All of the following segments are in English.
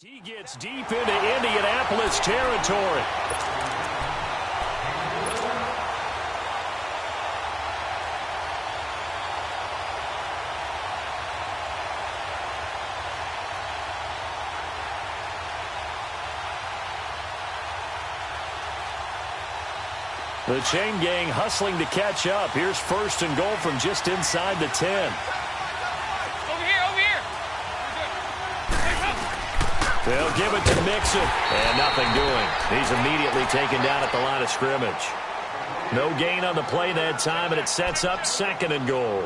He gets deep into Indianapolis territory. The chain gang hustling to catch up. Here's first and goal from just inside the 10. They'll give it to Mixon. And nothing doing. He's immediately taken down at the line of scrimmage. No gain on the play that time, and it sets up second and goal.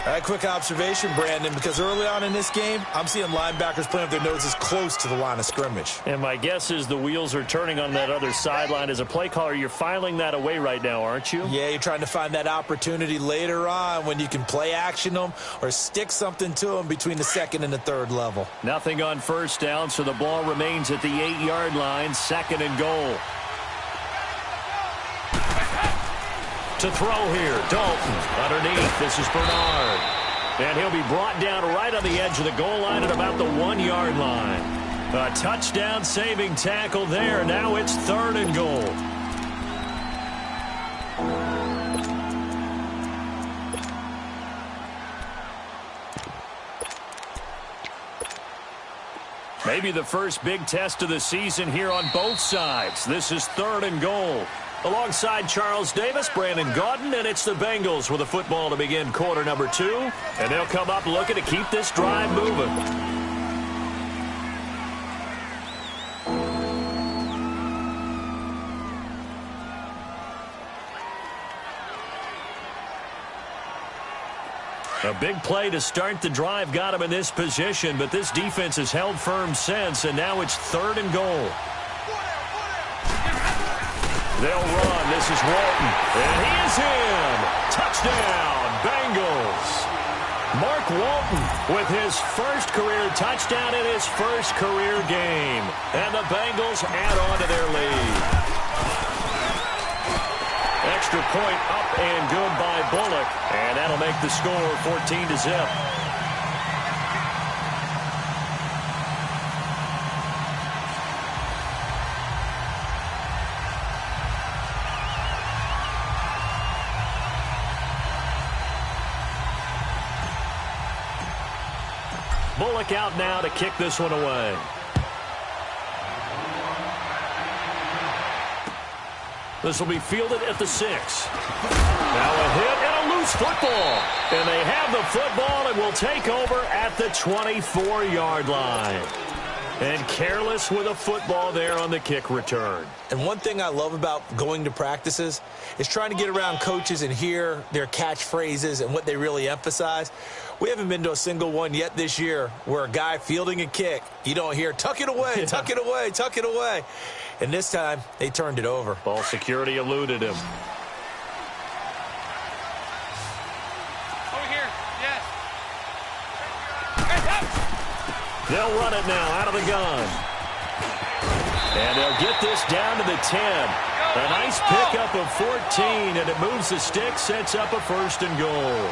All right, quick observation, Brandon, because early on in this game, I'm seeing linebackers playing with their noses close to the line of scrimmage. And my guess is the wheels are turning on that other sideline. As a play caller, you're filing that away right now, aren't you? Yeah, you're trying to find that opportunity later on when you can play action them or stick something to them between the second and the third level. Nothing on first down, so the ball remains at the 8-yard line, second and goal. To throw here, Dalton underneath. This is Bernard. And he'll be brought down right on the edge of the goal line at about the 1-yard line. A touchdown-saving tackle there. Now it's third and goal. Maybe the first big test of the season here on both sides. This is third and goal. Alongside Charles Davis, Brandon Gaudin, and it's the Bengals with a football to begin quarter number 2. And they'll come up looking to keep this drive moving. A big play to start the drive got him in this position, but this defense has held firm since, and now it's third and goal. They'll run. This is Walton. And he is in. Touchdown, Bengals. Mark Walton with his first career touchdown in his first career game. And the Bengals add on to their lead. Extra point up and good by Bullock. And that'll make the score 14-0. Bullock out now to kick this one away. This will be fielded at the 6. Now a hit and a loose football. And they have the football and will take over at the 24-yard line. And careless with a football there on the kick return. And one thing I love about going to practices is trying to get around coaches and hear their catchphrases and what they really emphasize. We haven't been to a single one yet this year where a guy fielding a kick, you don't hear, tuck it away, tuck it away, tuck it away. And this time, they turned it over. Ball security eluded him. Over here, yes. They'll run it now out of the gun. And they'll get this down to the 10. A nice pickup of 14, and it moves the stick, sets up a first and goal.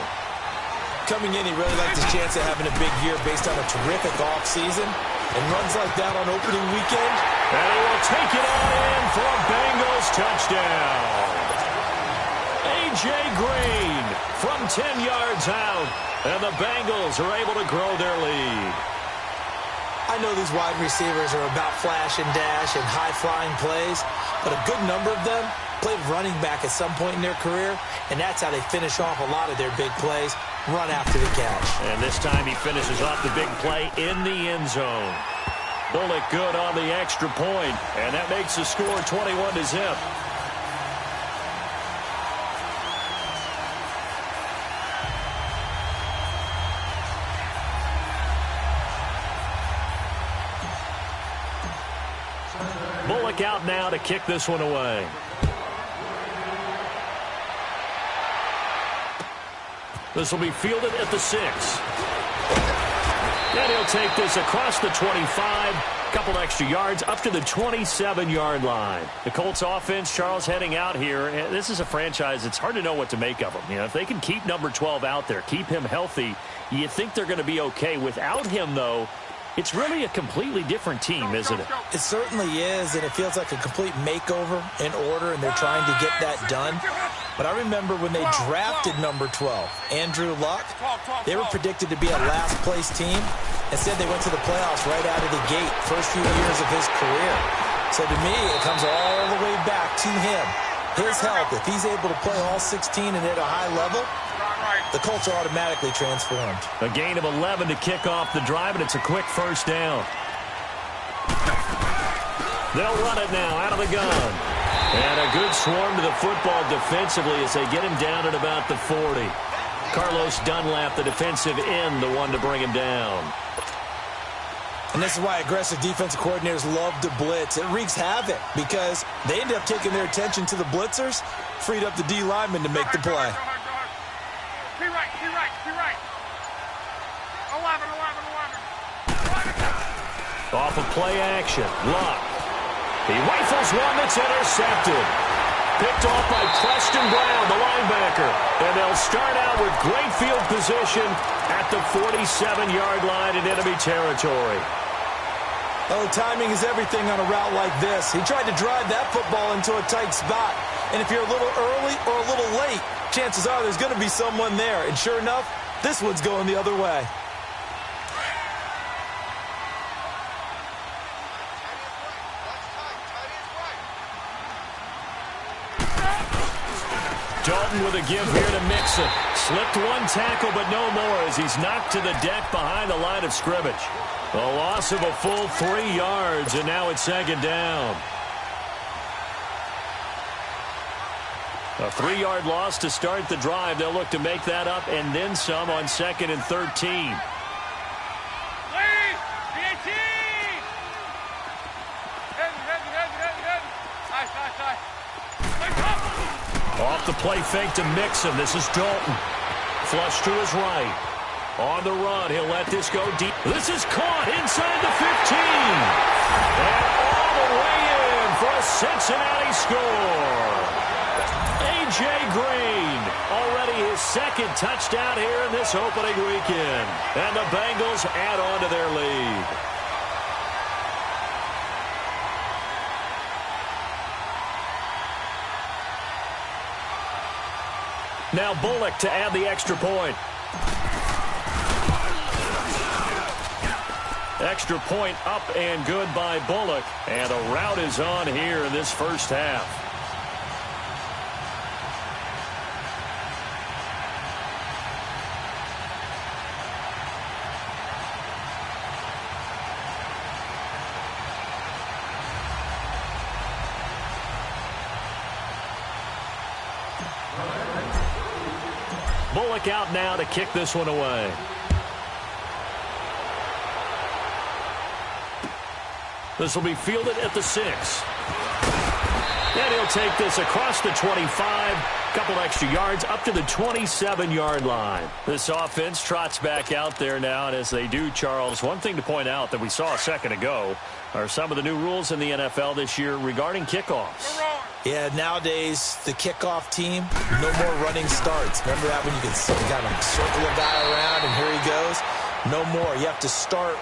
Coming in, he really liked his chance of having a big year based on a terrific offseason. And runs like that on opening weekend. And he will take it on in for a Bengals touchdown. A.J. Green from 10 yards out. And the Bengals are able to grow their lead. I know these wide receivers are about flash and dash and high-flying plays, but a good number of them played running back at some point in their career, and that's how they finish off a lot of their big plays, run after the catch. And this time he finishes off the big play in the end zone. Bullock good on the extra point, and that makes the score 21-0. Bullock out now to kick this one away. This will be fielded at the 6. And he'll take this across the 25. Couple extra yards up to the 27-yard line. The Colts offense, Charles, heading out here. This is a franchise, it's hard to know what to make of them. You know, if they can keep number 12 out there, keep him healthy, you think they're going to be okay. Without him, though, It's really a completely different team, isn't it? It certainly is, and it feels like a complete makeover in order, and they're trying to get that done. But I remember when they drafted number 12, Andrew Luck, they were predicted to be a last-place team. Instead, they went to the playoffs right out of the gate, first few years of his career. So to me, it comes all the way back to him. His health, if he's able to play all 16 and at a high level, the culture automatically transformed. A gain of 11 to kick off the drive, and it's a quick first down. They'll run it now out of the gun. And a good swarm to the football defensively as they get him down at about the 40. Carlos Dunlap, the defensive end, the one to bring him down. And this is why aggressive defensive coordinators love to blitz. It wreaks havoc because they end up taking their attention to the blitzers, freed up the D lineman to make the play. Be right. 11. Off of play action, Luck. He rifles one that's intercepted. Picked off by Preston Brown, the linebacker. And they'll start out with great field position at the 47-yard line in enemy territory. Oh, timing is everything on a route like this. He tried to drive that football into a tight spot. And if you're a little early or a little late, chances are there's going to be someone there. And sure enough, this one's going the other way. Dalton with a give here to Mixon. Slipped one tackle, but no more as he's knocked to the deck behind the line of scrimmage. A loss of a full 3 yards, and now it's second down. A 3-yard loss to start the drive. They'll look to make that up and then some on 2nd and 13. Off the play fake to Mixon. This is Dalton. Flush to his right. On the run, he'll let this go deep. This is caught inside the 15. And all the way in for a Cincinnati score. A.J. Green, already his second touchdown here in this opening weekend. And the Bengals add on to their lead. Now Bullock to add the extra point. Extra point up and good by Bullock. And a rout is on here in this first half. Bullock out now to kick this one away. This will be fielded at the 6. And he'll take this across the 25. Couple extra yards up to the 27-yard line. This offense trots back out there now, and as they do, Charles, one thing to point out that we saw a second ago are some of the new rules in the NFL this year regarding kickoffs. Yeah, nowadays, the kickoff team, no more running starts. Remember that when you can kind of circle a guy around and here he goes? No more. You have to start,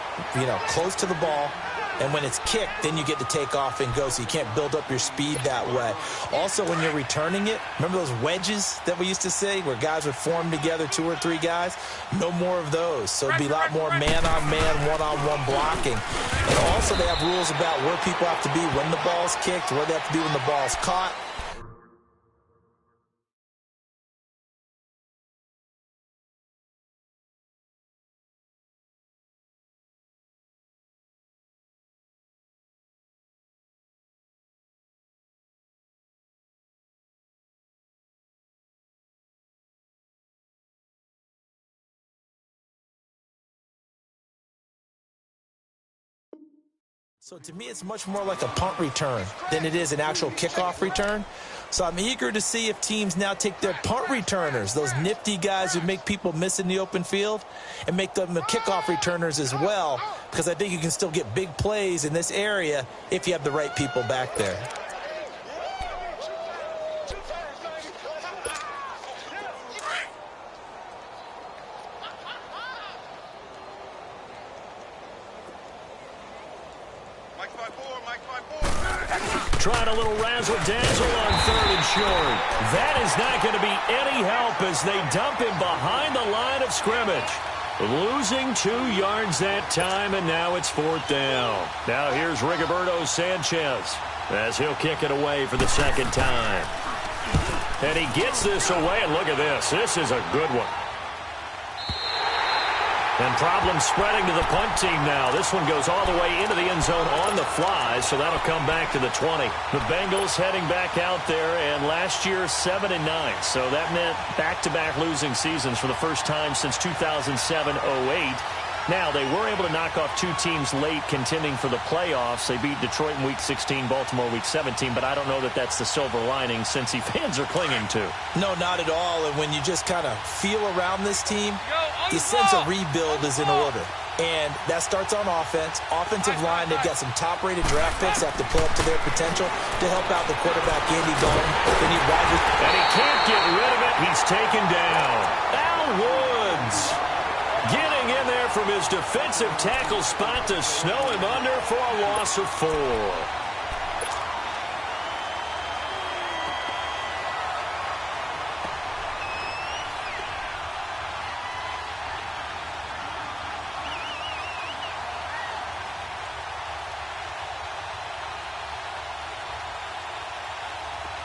close to the ball. And when it's kicked, then you get to take off and go, so you can't build up your speed that way. Also, when you're returning it, remember those wedges that we used to say where guys would form together, 2 or 3 guys? No more of those. So it'd be a lot more man-on-man, one-on-one blocking. And also they have rules about where people have to be when the ball's kicked, where they have to be when the ball's caught. So to me, it's much more like a punt return than it is an actual kickoff return. So I'm eager to see if teams now take their punt returners, those nifty guys who make people miss in the open field, and make them the kickoff returners as well, because I think you can still get big plays in this area if you have the right people back there. Trying a little razzle-dazzle on 3rd and short. That is not going to be any help as they dump him behind the line of scrimmage. Losing 2 yards that time, and now it's 4th down. Now here's Rigoberto Sanchez as he'll kick it away for the 2nd time. And he gets this away, and look at this. This is a good one. And problems spreading to the punt team now. This one goes all the way into the end zone on the fly, so that'll come back to the 20. The Bengals heading back out there, and last year 7-9. So that meant back-to-back losing seasons for the first time since 2007-08. Now, they were able to knock off 2 teams late contending for the playoffs. They beat Detroit in Week 16, Baltimore Week 17, but I don't know that that's the silver lining Cincy fans are clinging to. No, not at all. And when you just kind of feel around this team, the sense of rebuild is in order. And that starts on offense. Offensive line, they've got some top-rated draft picks that have to play up to their potential to help out the quarterback, Andy Dalton. They need wide receivers. And he can't get rid of it. He's taken down. Al Woods getting in there from his defensive tackle spot to snow him under for a loss of 4.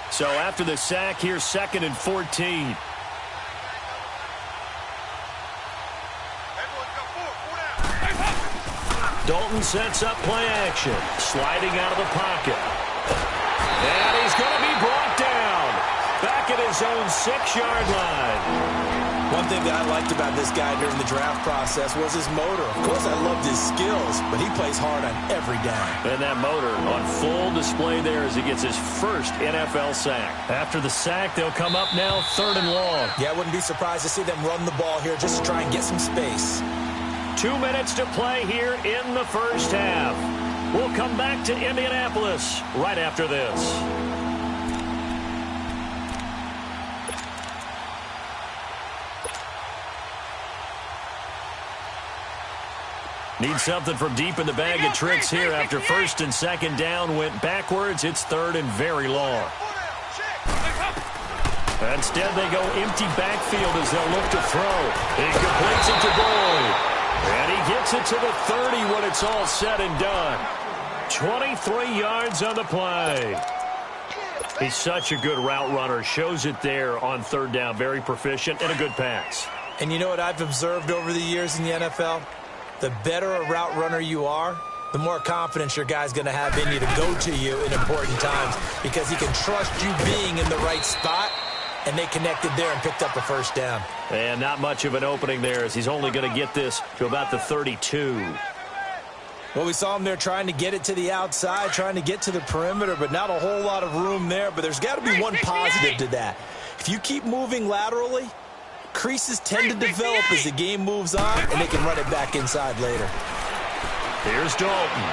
So after the sack, here's 2nd and 14. Dalton sets up play action, sliding out of the pocket. And he's going to be brought down back at his own 6-yard line. One thing that I liked about this guy during the draft process was his motor. Of course, I loved his skills, but he plays hard on every down. And that motor on full display there as he gets his first NFL sack. After the sack, they'll come up now 3rd and long. Yeah, I wouldn't be surprised to see them run the ball here just to try and get some space. 2 minutes to play here in the first half. We'll come back to Indianapolis right after this. Need something from deep in the bag of tricks here after 1st and 2nd down went backwards. It's 3rd and very long. Instead, they go empty backfield as they'll look to throw. He completes it to Boyd. And he gets it to the 30 when it's all said and done. 23 yards on the play. He's such a good route runner. Shows it there on 3rd down. Very proficient and a good pass. And you know what I've observed over the years in the NFL? The better a route runner you are, the more confidence your guy's going to have in you to go to you in important times because he can trust you being in the right spot. And they connected there and picked up the 1st down. And not much of an opening there as he's only going to get this to about the 32. Well, we saw him there trying to get it to the outside, trying to get to the perimeter, but not a whole lot of room there. But there's got to be one positive to that. If you keep moving laterally, creases tend to develop as the game moves on, and they can run it back inside later. Here's Dalton.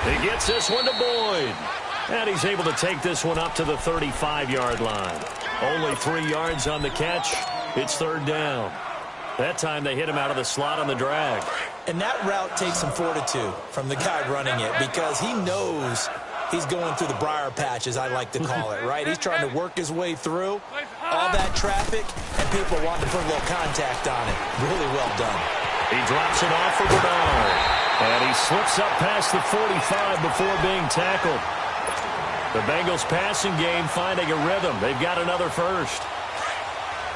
He gets this one to Boyd. And he's able to take this one up to the 35-yard line. Only 3 yards on the catch. It's 3rd down. That time they hit him out of the slot on the drag. And that route takes some fortitude from the guy running it because he knows he's going through the briar patch, as I like to call it, right? He's trying to work his way through all that traffic, and people want to put a little contact on it. Really well done. He drops it off for Bernard. And he slips up past the 45 before being tackled. The Bengals passing game finding a rhythm. They've got another first.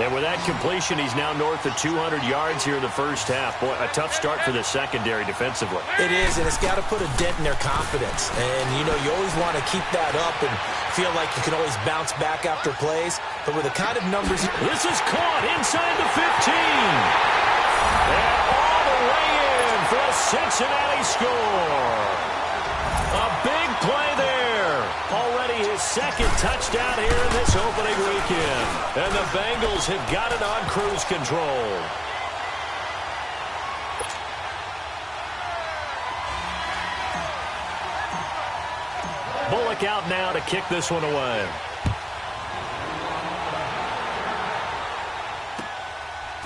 And with that completion, he's now north of 200 yards here in the first half. Boy, a tough start for the secondary defensively. It is, and it's got to put a dent in their confidence. And, you know, you always want to keep that up and feel like you can always bounce back after plays. But with the kind of numbers... This is caught inside the 15. And all the way in for a Cincinnati score. A big play there. Already his 2nd touchdown here in this opening weekend. And the Bengals have got it on cruise control. Bullock out now to kick this one away.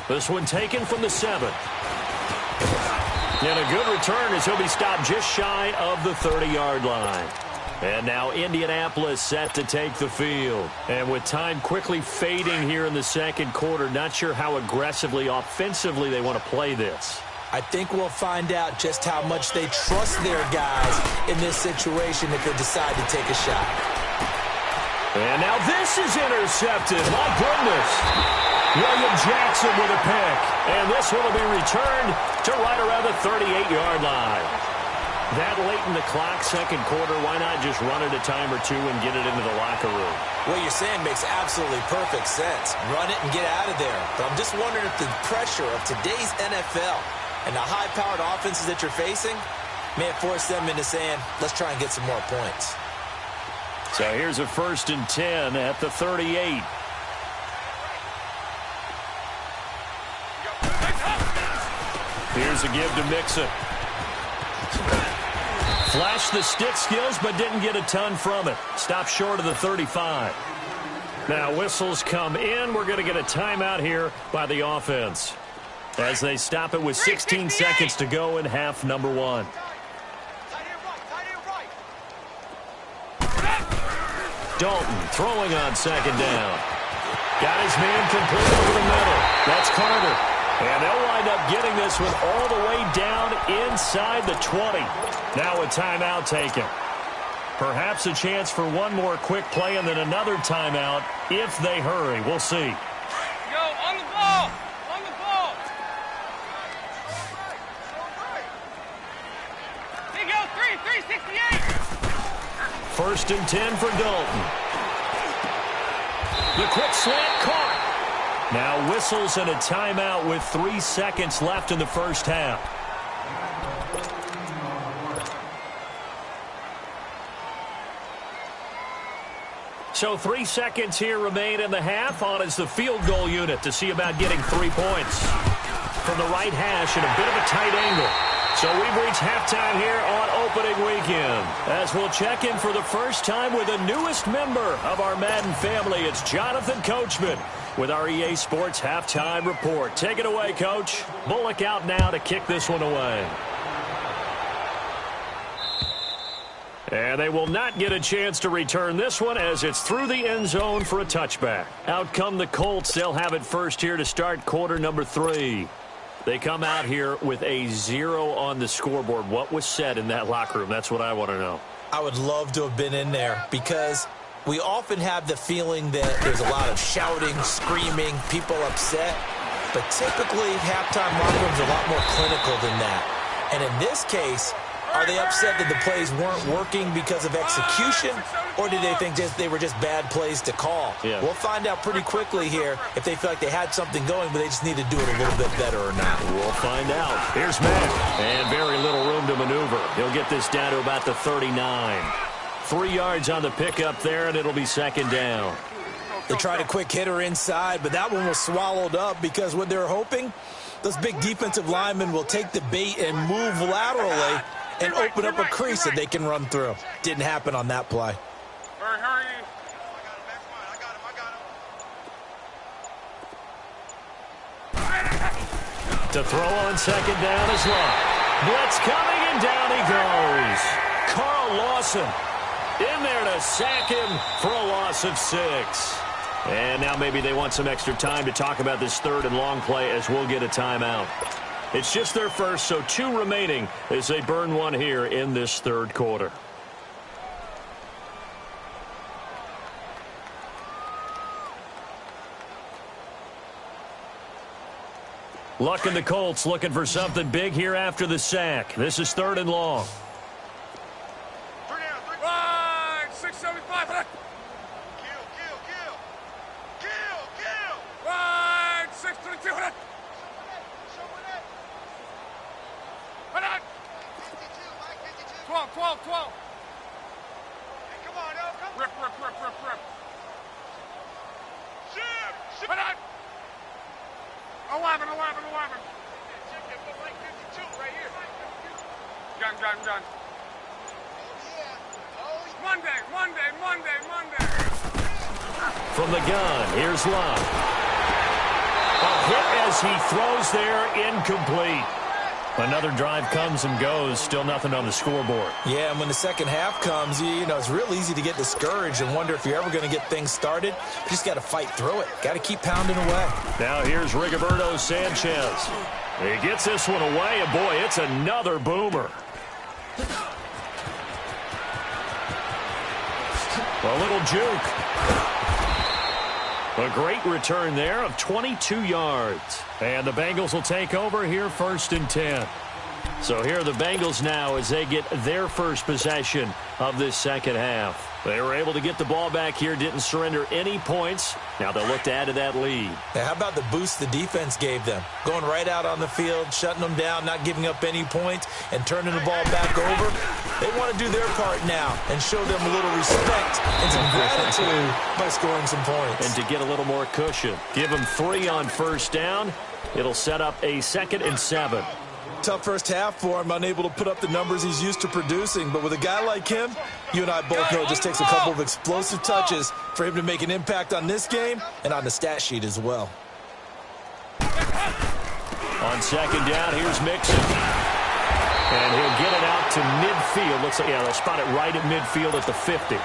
This one taken from the 7. And a good return as he'll be stopped just shy of the 30-yard line. And now Indianapolis set to take the field. And with time quickly fading here in the second quarter, not sure how aggressively, offensively they want to play this. I think we'll find out just how much they trust their guys in this situation if they decide to take a shot. And now this is intercepted. My goodness. William Jackson with a pick. And this one will be returned to right around the 38-yard line. That late in the clock, second quarter, why not just run it a time or two and get it into the locker room? What you're saying makes absolutely perfect sense. Run it and get out of there. But I'm just wondering if the pressure of today's NFL and the high-powered offenses that you're facing may have forced them into saying, let's try and get some more points. So here's a 1st and 10 at the 38. Here's a give to Mixon. Flashed the stick skills, but didn't get a ton from it. Stopped short of the 35. Now whistles come in. We're going to get a timeout here by the offense as they stop it with 16 seconds to go in half number 1. Dalton throwing on second down. Got his man complete over the middle. That's Carter. And they'll wind up getting this one all the way down inside the 20. Now a timeout taken. Perhaps a chance for one more quick play and then another timeout if they hurry. We'll see. Yo, on the ball! On the ball! Here you go, 368! 1st and 10 for Dalton. The quick slant caught. Now whistles and a timeout with 3 seconds left in the first half. So 3 seconds here remain in the half. On is the field goal unit to see about getting 3 points. From the right hash at a bit of a tight angle. So we've reached halftime here on opening weekend. As we'll check in for the first time with the newest member of our Madden family. It's Jonathan Coachman with our EA Sports Halftime Report. Take it away, Coach. Bullock out now to kick this one away. And they will not get a chance to return this one as it's through the end zone for a touchback. Out come the Colts. They'll have it first here to start quarter number 3. They come out here with a 0 on the scoreboard. What was said in that locker room? That's what I want to know. I would love to have been in there because we often have the feeling that there's a lot of shouting, screaming, people upset. But typically, halftime locker rooms are a lot more clinical than that. And in this case, are they upset that the plays weren't working because of execution, or did they think they were just bad plays to call? Yeah. We'll find out pretty quickly here if they feel like they had something going, but they just need to do it a little bit better or not. We'll find out. Here's Mack, and very little room to maneuver. He'll get this down to about the 39. 3 yards on the pickup there, and it'll be second down. They tried a quick hitter inside, but that one was swallowed up because what they're hoping, those big defensive linemen will take the bait and move laterally and open up a crease that they can run through. Didn't happen on that play. Hurry. To throw on second down is Lott. Blitz coming, and down he goes. Carl Lawson in there to sack him for a loss of 6. And now maybe they want some extra time to talk about this third and long play as we'll get a timeout. It's just their first, so 2 remaining as they burn one here in this third quarter. Luck and the Colts looking for something big here after the sack. This is 3rd and long. 675. Right, 622. 12. Hey, come on, come. Rip. Ship. 11. Right here. Gun. Monday. From the gun, here's Lott. A hit as he throws there, incomplete. Another drive comes and goes, still nothing on the scoreboard. Yeah, and when the second half comes, you know, it's real easy to get discouraged and wonder if you're ever going to get things started. You just got to fight through it. Got to keep pounding away. Now here's Rigoberto Sanchez. He gets this one away, and boy, it's another boomer. A little juke. A great return there of 22 yards. And the Bengals will take over here 1st and 10. So here are the Bengals now as they get their first possession of this second half. They were able to get the ball back here, didn't surrender any points. Now they'll look to add to that lead. Now, how about the boost the defense gave them? Going right out on the field, shutting them down, not giving up any points, and turning the ball back over. They want to do their part now and show them a little respect and some gratitude by scoring some points. And to get a little more cushion, give them 3 on 1st down. It'll set up a 2nd and 7. Tough first half for him, unable to put up the numbers he's used to producing. But with a guy like him, you and I both know it just takes a couple of explosive touches for him to make an impact on this game and on the stat sheet as well. On 2nd down, here's Mixon. And he'll get it out to midfield. Looks like, yeah, they'll spot it right at midfield at the 50.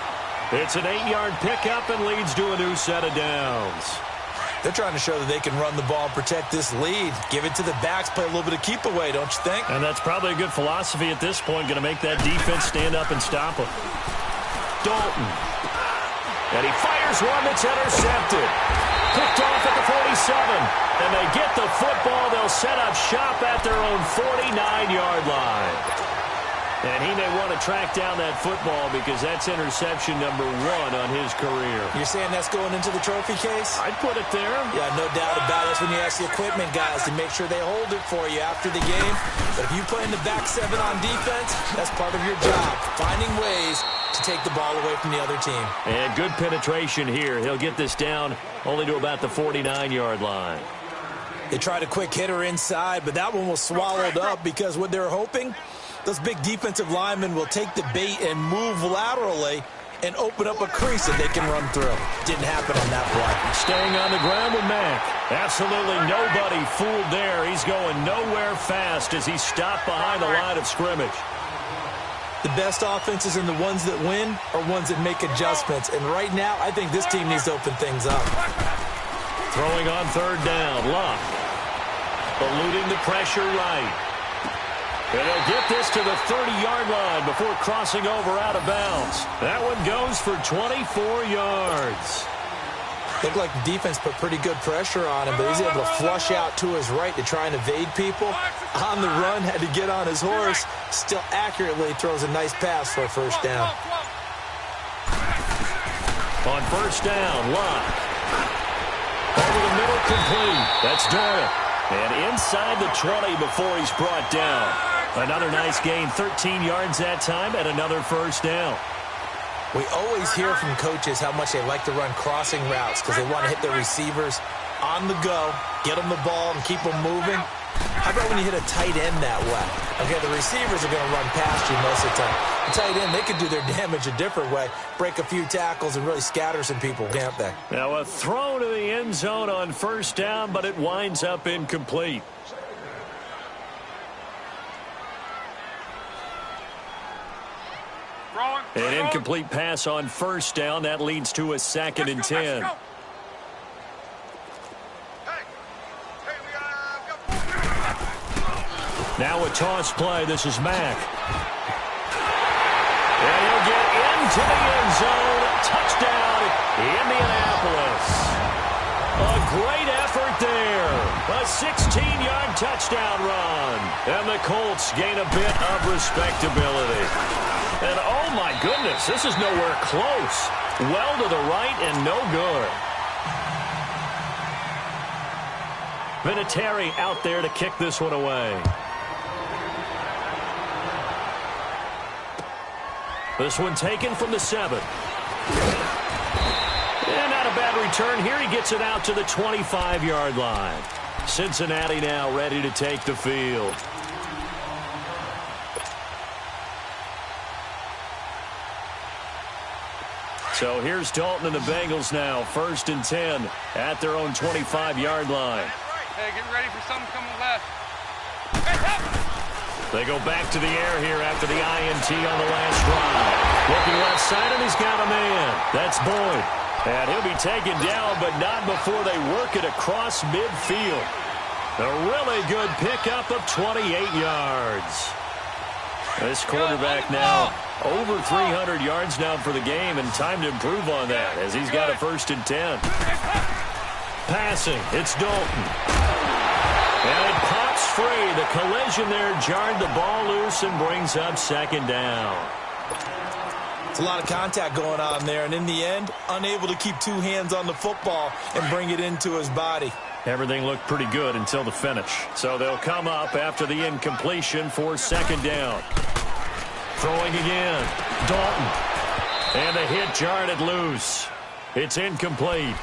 It's an 8-yard pickup and leads to a new set of downs. They're trying to show that they can run the ball and protect this lead. Give it to the backs, play a little bit of keep away, don't you think? And that's probably a good philosophy at this point, going to make that defense stand up and stop them. Dalton. And he fires one that's intercepted. Picked off at the 47. And they get the football. They'll set up shop at their own 49-yard line. And he may want to track down that football because that's interception number 1 on his career. You're saying that's going into the trophy case? I'd put it there. Yeah, no doubt about it. That's when you ask the equipment guys to make sure they hold it for you after the game. But if you play in the back 7 on defense, that's part of your job, finding ways to take the ball away from the other team. And good penetration here. He'll get this down only to about the 49-yard line. They tried a quick hitter inside, but that one was swallowed up because what they're hoping, those big defensive linemen will take the bait and move laterally and open up a crease that they can run through. Didn't happen on that play. Staying on the ground with Mack. Absolutely nobody fooled there. He's going nowhere fast as he's stopped behind the line of scrimmage. The best offenses and the ones that win are ones that make adjustments. And right now, I think this team needs to open things up. Throwing on 3rd down, Luck. Eluding the pressure right. And he'll get this to the 30-yard line before crossing over out of bounds. That one goes for 24 yards. Looked like the defense put pretty good pressure on him, but he's able to flush out to his right to try and evade people. On the run, had to get on his horse. Still accurately throws a nice pass for a 1st down. On 1st down, Luck. Over the middle, complete. That's Doyle. And inside the 20 before he's brought down. Another nice gain, 13 yards that time, and another 1st down. We always hear from coaches how much they like to run crossing routes because they want to hit their receivers on the go, get them the ball, and keep them moving. How about when you hit a tight end that way? Okay, the receivers are going to run past you most of the time. The tight end, they can do their damage a different way, break a few tackles, and really scatter some people, can't they? Now a throw to the end zone on 1st down, but it winds up incomplete. An incomplete pass on 1st down. That leads to a 2nd and 10. Now a toss play. This is Mack. And he'll get into the end zone. Touchdown, Indianapolis. A great effort there. A 16-yard touchdown run. And the Colts gain a bit of respectability. And oh my goodness, this is nowhere close. Well to the right and no good. Vinatieri out there to kick this one away. This one taken from the 7. And not a bad return here. He gets it out to the 25-yard line. Cincinnati now ready to take the field. So here's Dalton and the Bengals now. 1st and 10 at their own 25-yard line. Hey, get ready for something coming left. Hey, They go back to the air here after the INT on the last drive. Looking left side, and he's got a man. That's Boyd. And he'll be taken down, but not before they work it across midfield. A really good pickup of 28 yards. This quarterback now over 300 yards now for the game, and time to improve on that as he's got a 1st and 10. Passing, it's Dalton. And it pops free. The collision there jarred the ball loose and brings up 2nd down. It's a lot of contact going on there, and in the end, unable to keep 2 hands on the football and bring it into his body. Everything looked pretty good until the finish. So they'll come up after the incompletion for 2nd down. Throwing again. Dalton. And the hit jarred it loose. It's incomplete.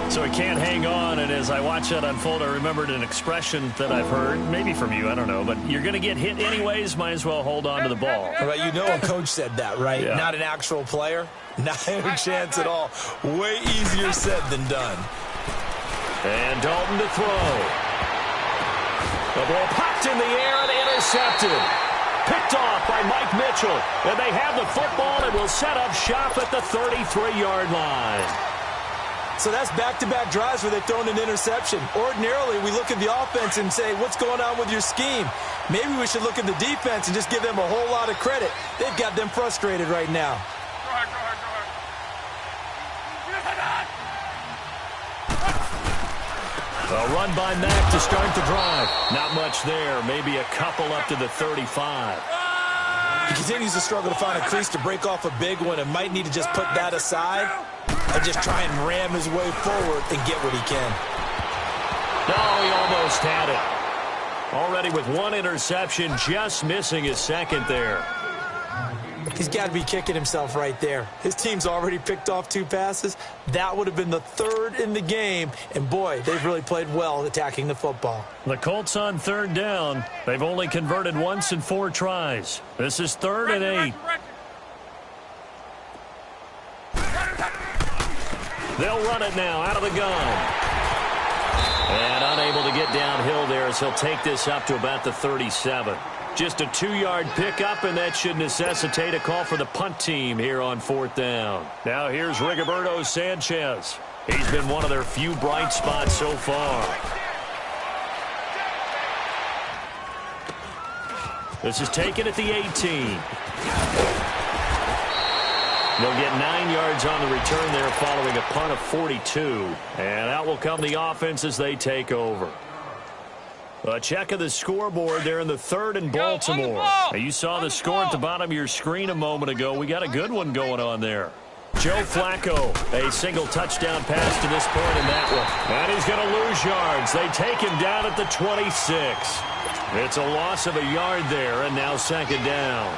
So he can't hang on, and as I watch that unfold, I remembered an expression that I've heard, maybe from you, I don't know, but you're going to get hit anyways, might as well hold on to the ball. Right, you know a coach said that, right? Yeah. Not an actual player. Not a chance at all. Way easier said than done. And Dalton to throw. The ball popped in the air and intercepted. Picked off by Mike Mitchell. And they have the football and will set up shop at the 33-yard line. So that's back-to-back drives where they've thrown an interception. Ordinarily, we look at the offense and say, what's going on with your scheme? Maybe we should look at the defense and just give them a whole lot of credit. They've got them frustrated right now. Go ahead, go ahead, go ahead. A run by Mack to start the drive. Not much there. Maybe a couple up to the 35. He continues to struggle to find a crease to break off a big one and might need to just put that aside and just try and ram his way forward and get what he can. No, he almost had it. Already with 1 interception, just missing his 2nd there. He's got to be kicking himself right there. His team's already picked off 2 passes. That would have been the 3rd in the game. And, boy, they've really played well attacking the football. The Colts on 3rd down. They've only converted once in 4 tries. This is 3rd and 8. They'll run it now out of the gun. And unable to get downhill there as he'll take this up to about the 37. Just a 2-yard pickup, and that should necessitate a call for the punt team here on 4th down. Now here's Rigoberto Sanchez. He's been one of their few bright spots so far. This is taken at the 18. They'll get 9 yards on the return there following a punt of 42. And out will come the offense as they take over. A check of the scoreboard there in the 3rd in Baltimore. Now, you saw the score at the bottom of your screen a moment ago. We got a good one going on there. Joe Flacco, a single touchdown pass to this point in that one. And he's going to lose yards. They take him down at the 26. It's a loss of a yard there, and now 2nd down.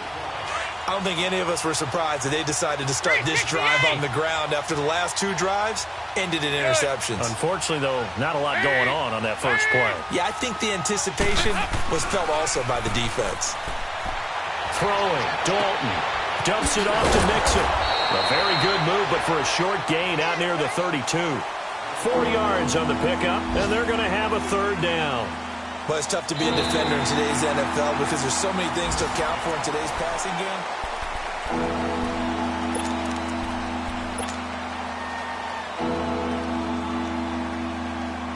I don't think any of us were surprised that they decided to start this drive on the ground after the last 2 drives ended in interceptions. Unfortunately, though, not a lot going on that first play. Yeah, I think the anticipation was felt also by the defense. Throwing, Dalton dumps it off to Mixon. A very good move, but for a short gain out near the 32. 4 yards on the pickup, and they're going to have a 3rd down. Well, it's tough to be a defender in today's NFL because there's so many things to account for in today's passing game.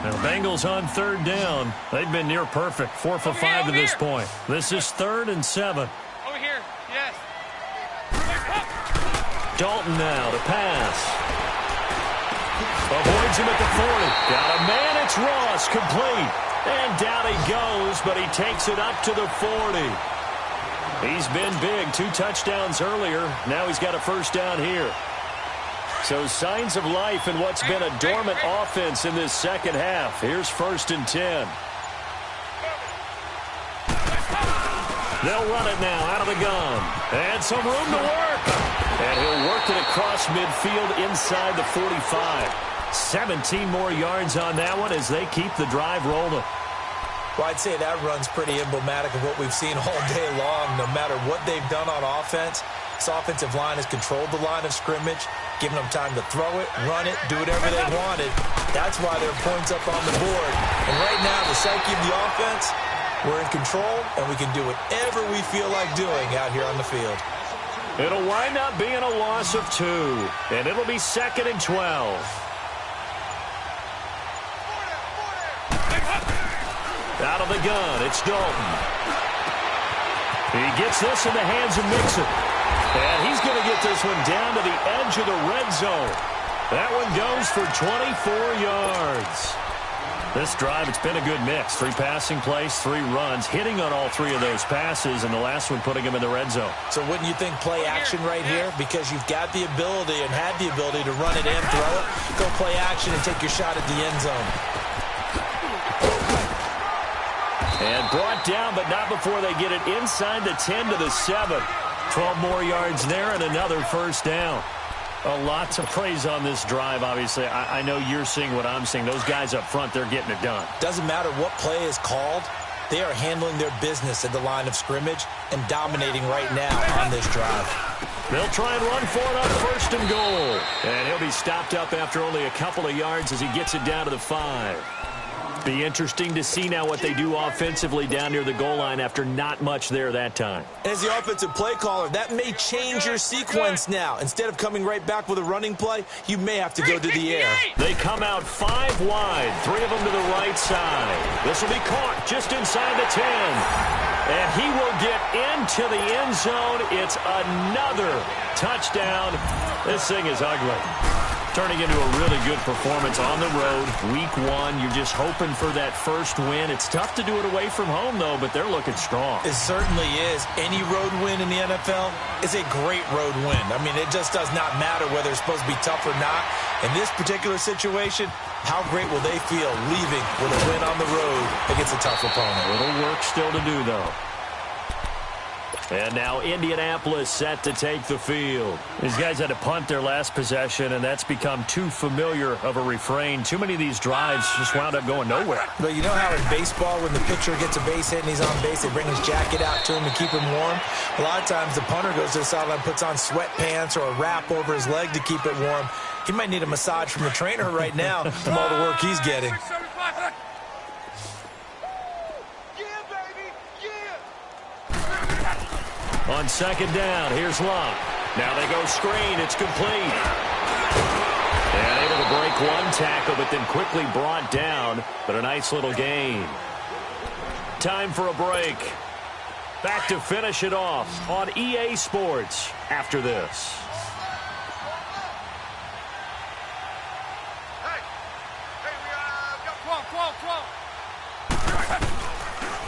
Now, Bengals on 3rd down. They've been near perfect, 4 for 5 to this point. This is 3rd and 7. Over here, yes. Dalton now to pass. Avoids him at the 40. Got a man, it's Ross, complete. And down he goes, but he takes it up to the 40. He's been big, 2 touchdowns earlier. Now he's got a 1st down here. So signs of life in what's been a dormant offense in this 2nd half. Here's 1st and 10. They'll run it now out of the gun. And some room to work. And he'll work it across midfield inside the 45. 17 more yards on that one as they keep the drive rolling. Well, I'd say that run's pretty emblematic of what we've seen all day long. No matter what they've done on offense, this offensive line has controlled the line of scrimmage, giving them time to throw it, run it, do whatever they wanted. That's why there are points up on the board. And right now, the psyche of the offense, We're in control, and we can do whatever we feel like doing out here on the field. It'll wind up being a loss of 2, and it'll be 2nd and 12. Out of the gun, it's Dalton. He gets this in the hands of Mixon. And he's going to get this one down to the edge of the red zone. That one goes for 24 yards. This drive, it's been a good mix. 3 passing plays, 3 runs, hitting on all 3 of those passes, and the last one putting him in the red zone. So wouldn't you think play action right here? Because you've got the ability and had the ability to run it and throw it. Go play action and take your shot at the end zone. And brought down, but not before they get it inside the 10 to the 7. 12 more yards there and another first down. A lot to praise on this drive, obviously. I know you're seeing what I'm seeing. Those guys up front, they're getting it done. Doesn't matter what play is called. They are handling their business at the line of scrimmage and dominating right now on this drive. They'll try and run for it on 1st and goal. And he'll be stopped up after only a couple of yards as he gets it down to the 5. Be interesting to see now what they do offensively down near the goal line after not much there that time. As the offensive play caller, that may change your sequence now. Instead of coming right back with a running play, you may have to go to the air. They come out 5 wide, 3 of them to the right side. This will be caught just inside the 10. And he will get into the end zone. It's another touchdown. This thing is ugly. Turning into a really good performance on the road. Week 1, you're just hoping for that first win. It's tough to do it away from home, though, but they're looking strong. It certainly is. Any road win in the NFL is a great road win. I mean, it just does not matter whether it's supposed to be tough or not. In this particular situation, how great will they feel leaving with a win on the road against a tough opponent? A little work still to do, though. And now Indianapolis set to take the field. These guys had to punt their last possession, and that's become too familiar of a refrain. Too many of these drives just wound up going nowhere. But you know how in baseball, when the pitcher gets a base hit and he's on base, they bring his jacket out to him to keep him warm? A lot of times the punter goes to the sideline, puts on sweatpants or a wrap over his leg to keep it warm. He might need a massage from the trainer right now from all the work he's getting. On 2nd down, here's Locke. Now they go screen. It's complete. And able to break 1 tackle, but then quickly brought down. But a nice little gain. Time for a break. Back to finish it off on EA Sports after this.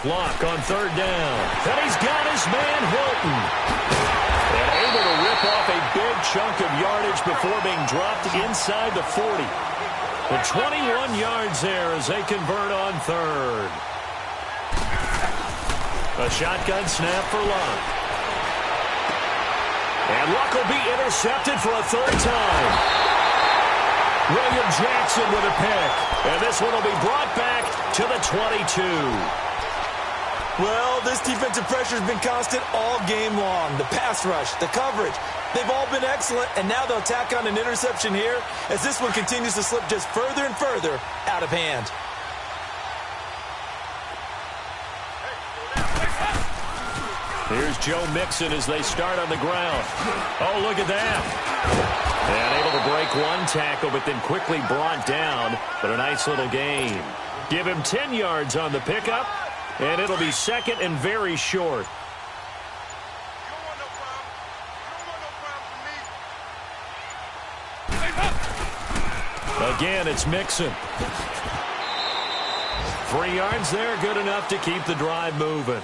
Block on 3rd down. And he's got his man, Hilton. And able to rip off a big chunk of yardage before being dropped inside the 40. The 21 yards there as they convert on 3rd. A shotgun snap for Luck. And Luck will be intercepted for a 3rd time. William Jackson with a pick. And this one will be brought back to the 22. Well, this defensive pressure has been constant all game long. The pass rush, the coverage, they've all been excellent, and now they'll tack on an interception here as this one continues to slip just further and further out of hand. Here's Joe Mixon as they start on the ground. Oh, look at that. And able to break 1 tackle, but then quickly brought down, but a nice little gain. Give him 10 yards on the pickup. And it'll be 2nd and very short. Again, it's Mixon. 3 yards there, good enough to keep the drive moving.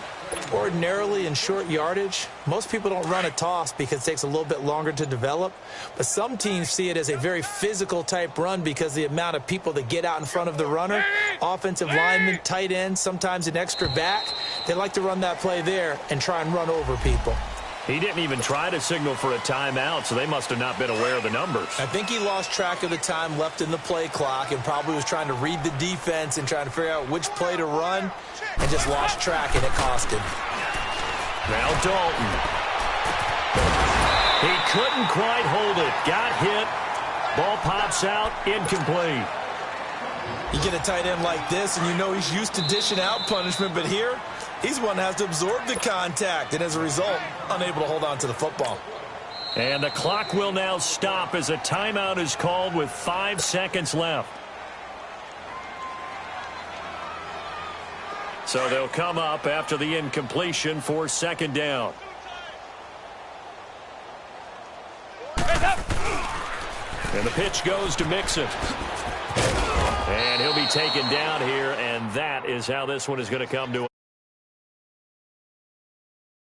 Ordinarily in short yardage, most people don't run a toss because it takes a little bit longer to develop. But some teams see it as a very physical type run because the amount of people that get out in front of the runner, offensive linemen, tight ends, sometimes an extra back, they like to run that play there and try and run over people. He didn't even try to signal for a timeout, so they must have not been aware of the numbers. I think he lost track of the time left in the play clock and probably was trying to read the defense and trying to figure out which play to run and just lost track, and it cost him. Now Dalton. He couldn't quite hold it. Got hit. Ball pops out. Incomplete. You get a tight end like this, and you know he's used to dishing out punishment, but here He's one that has to absorb the contact, and as a result, unable to hold on to the football. And the clock will now stop as a timeout is called with 5 seconds left. So they'll come up after the incompletion for second down. And the pitch goes to Mixon. And he'll be taken down here, and that is how this one is going to come to